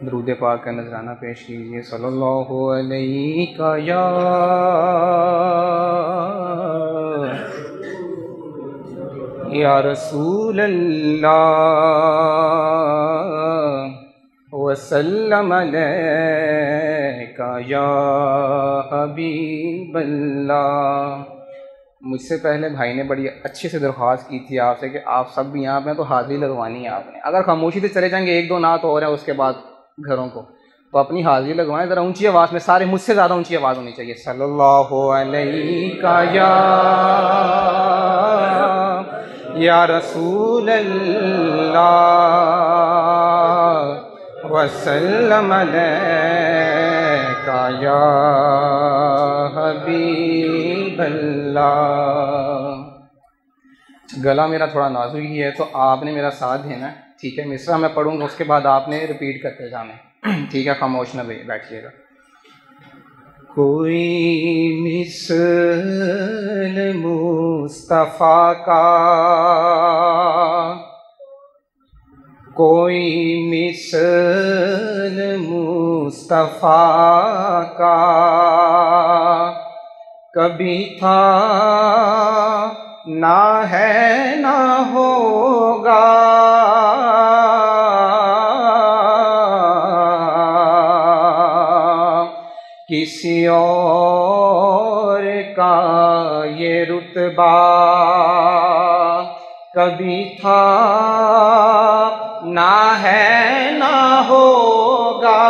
درود پاک کا نذرانہ پیش کیجیے۔ صلی اللہ علیہ یا رسول اللہ وسلم علیکہ یا حبیب اللہ۔ مجھ سے پہلے بھائی نے بڑی اچھے سے درخواست کی تھی آپ سے کہ آپ سب بھی یہاں پہ ہیں تو حاضری لگوانی ہے آپ نے۔ اگر خاموشی سے چلے جائیں گے ایک دو نعت اور ہیں اس کے بعد گھروں کو، تو اپنی حاضری لگوائیں ذرا اونچی آواز میں، سارے مجھ سے زیادہ اونچی آواز ہونی چاہیے۔ صلی اللہ علیہ یا رسول اللہ وسلم علیکہ یا حبیب اللہ۔ گلا میرا تھوڑا نازک ہی ہے تو آپ نے میرا ساتھ دینا ہے، ٹھیک ہے؟ مصرع میں پڑھوں گا، اس کے بعد آپ نے ریپیٹ کرتے جانا ہے، ٹھیک ہے؟ خاموش نہ بیٹھیے گا۔ کوئی مثل مصطفیٰ کا، کوئی مثل مصطفیٰ کا کبھی تھا نہ ہے نہ ہوگا، کسی اور کا یہ رتبہ کبھی تھا نہ ہے نہ ہوگا،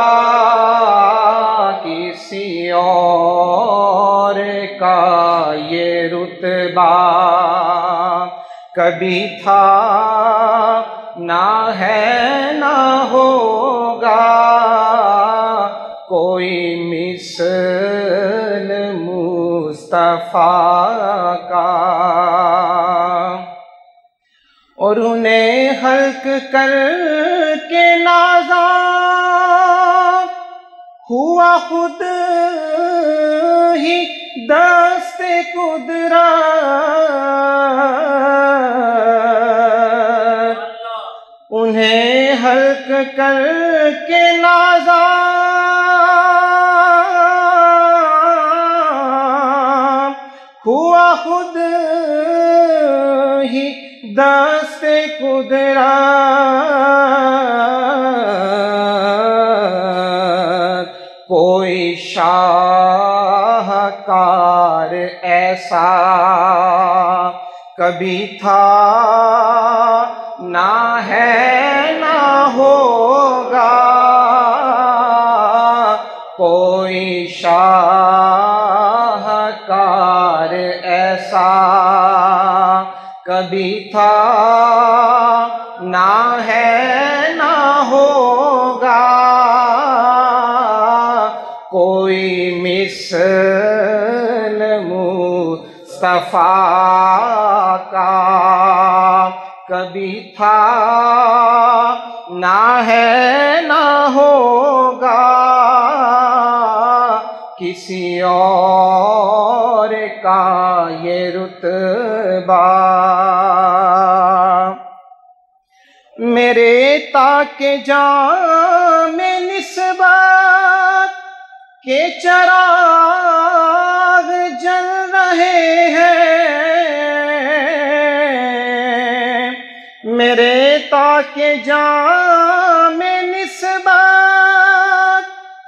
کسی اور کا یہ رتبہ کبھی تھا نہ ہے نہ ہوگا، کوئی مثل مصطفیٰ کا۔ اور انہیں خلق کر کے نازا ہوا خود ہی دست قدرت، انہیں خلق کر کے نازا ہوا خود ہی دست قدرت، کوئی شاہکار ایسا کبھی تھا نہ ہے نہ ہوگا، کوئی شاہکار ایسا کبھی تھا نہ ہے نہ ہوگا، کوئی مثل مصطفیٰ کا کبھی تھا نہ ہے نہ ہوگا، کسی اور کا یہ رتبہ۔ میرے تاک جام نسبت کے چراغ جل رہے ہیں، میرے تاک جام نسبت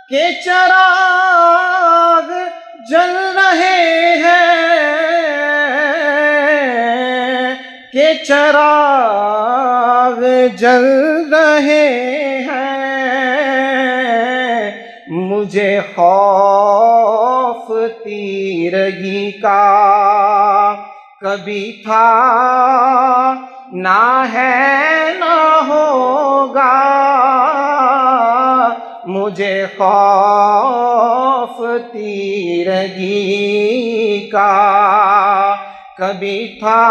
کے چراغ جل رہے ہیں، کہ چراغ جل رہے ہیں، مجھے خوف تیرگی کا کبھی تھا نہ ہے نہ ہوگا، مجھے خوف تیرگی کا کبھی تھا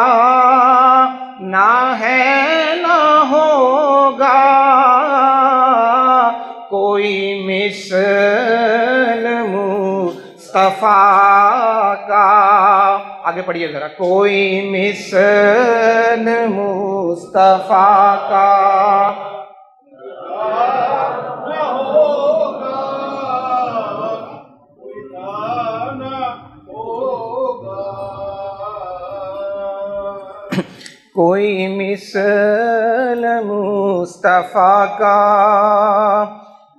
نہ ہے نہ ہوگا، کوئی مثل مصطفیٰ کا۔ آگے پڑھیے ذرا۔ کوئی مثل مصطفیٰ کا کوئی مثل مصطفیٰ کا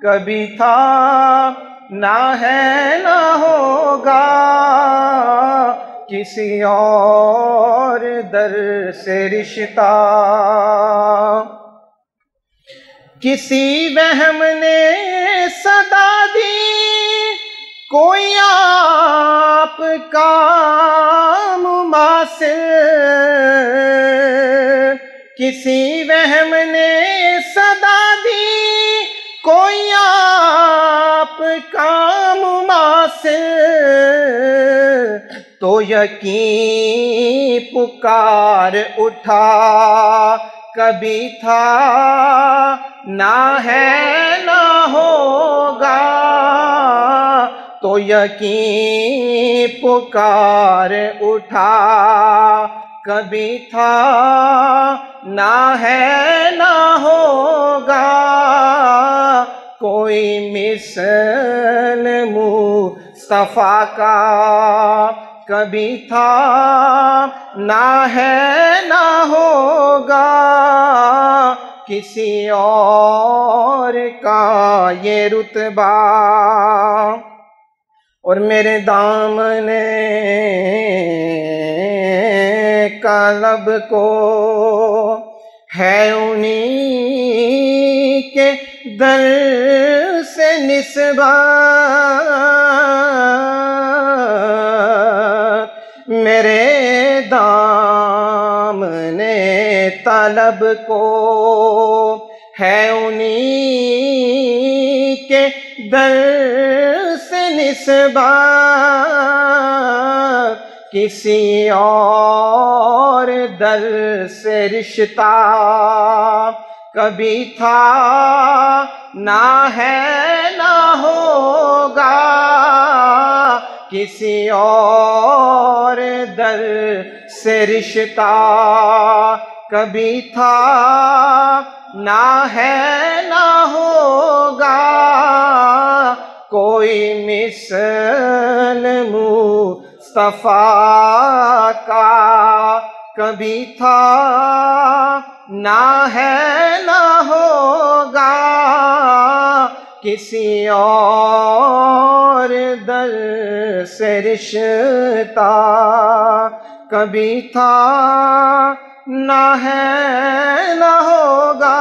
کبھی تھا نہ ہے نہ ہوگا، کسی اور در سے رشتہ، کسی وہم نے صدا دی کوئی آپ کا مماثل، کسی وہم نے صدا دی کوئی آپ کا مماثل، تو یقین پکار اٹھا کبھی تھا نہ ہے نہ ہوگا، تو یقین پکار اٹھا کبھی تھا نہ ہے نہ ہوگا، کوئی مثل مصطفیٰ کا کبھی تھا نہ ہے نہ ہوگا، کسی اور کا یہ رتبہ، اور میرے دامن کا لب کو ہے انہی کے در سے نسبت، میرے دامن طلب کو ہے انہی کے در سے نسبت، کسی اور در سے رشتہ کبھی تھا نہ ہے نہ ہوگا، کسی اور در سے رشتہ کبھی تھا نہ ہے نہ ہوگا، کوئی مثل مصطفیٰ کا کبھی تھا نہ ہے نہ ہوگا، کسی اور در سے رشتہ کبھی تھا نہ ہے نہ ہوگا۔